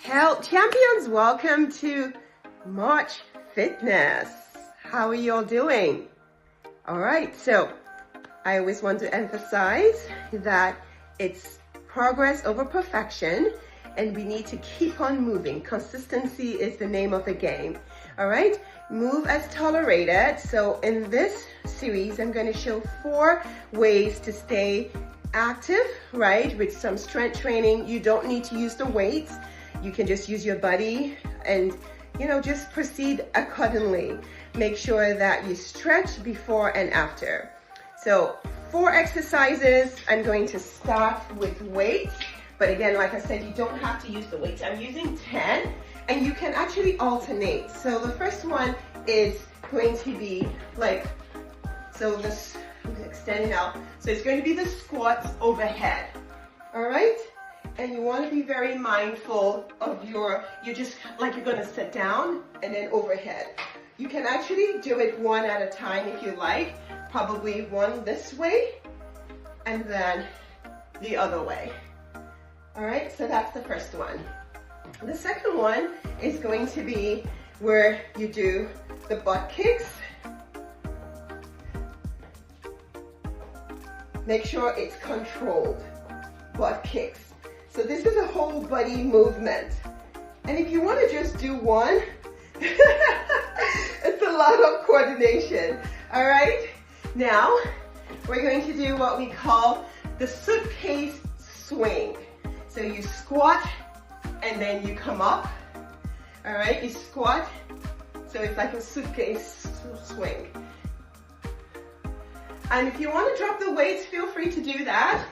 Health champions, welcome to March Fitness. How are you all doing? All right, so I always want to emphasize that it's progress over perfection and we need to keep on moving. Consistency is the name of the game. All right, move as tolerated. So in this series, I'm going to show 4 ways to stay active, right? With some strength training. You don't need to use the weights. You can just use your body and, just proceed accordingly. Make sure that you stretch before and after. So 4 exercises. I'm going to start with weights. But again, like I said, you don't have to use the weights. I'm using 10 and you can actually alternate. So the first one is going to be this, extending out. So it's going to be the squats overhead. All right? And you want to be very mindful of you're just like you're going to sit down and then overhead. You can actually do it one at a time if you like. Probably one this way and then the other way. All right, so that's the first one. The second one is going to be where you do the butt kicks. Make sure it's controlled, butt kicks. So this is a whole body movement. And if you want to just do one, it's a lot of coordination. All right, now we're going to do what we call the suitcase swing. So you squat and then you come up. All right, you squat. So it's like a suitcase swing. And if you want to drop the weights, feel free to do that.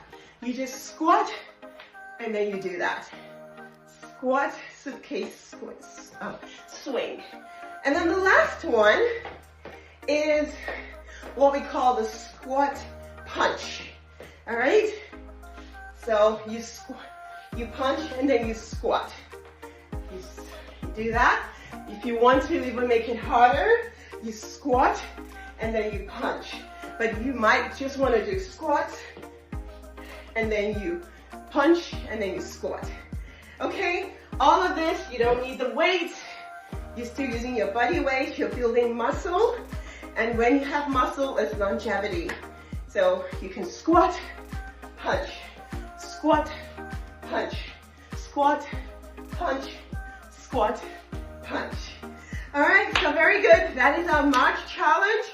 You just squat and then you do that. Squat, suitcase swing. And then the last one is what we call the squat punch. All right? So you squat, you punch and then you squat. You do that. If you want to even make it harder, you squat and then you punch. But you might just want to do squats and then you punch and then you squat. Okay, all of this, you don't need the weights. You're still using your body weight, you're building muscle. And when you have muscle, it's longevity. So you can squat, punch, squat, punch, squat, punch, squat, punch. All right, so very good. That is our March challenge.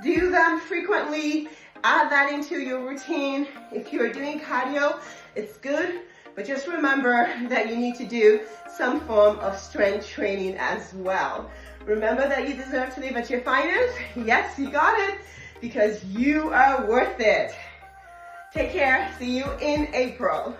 Do them frequently. Add that into your routine. If you're doing cardio, it's good, but just remember that you need to do some form of strength training as well. Remember that you deserve to live at your finest. Yes, you got it, because you are worth it. Take care. See you in April.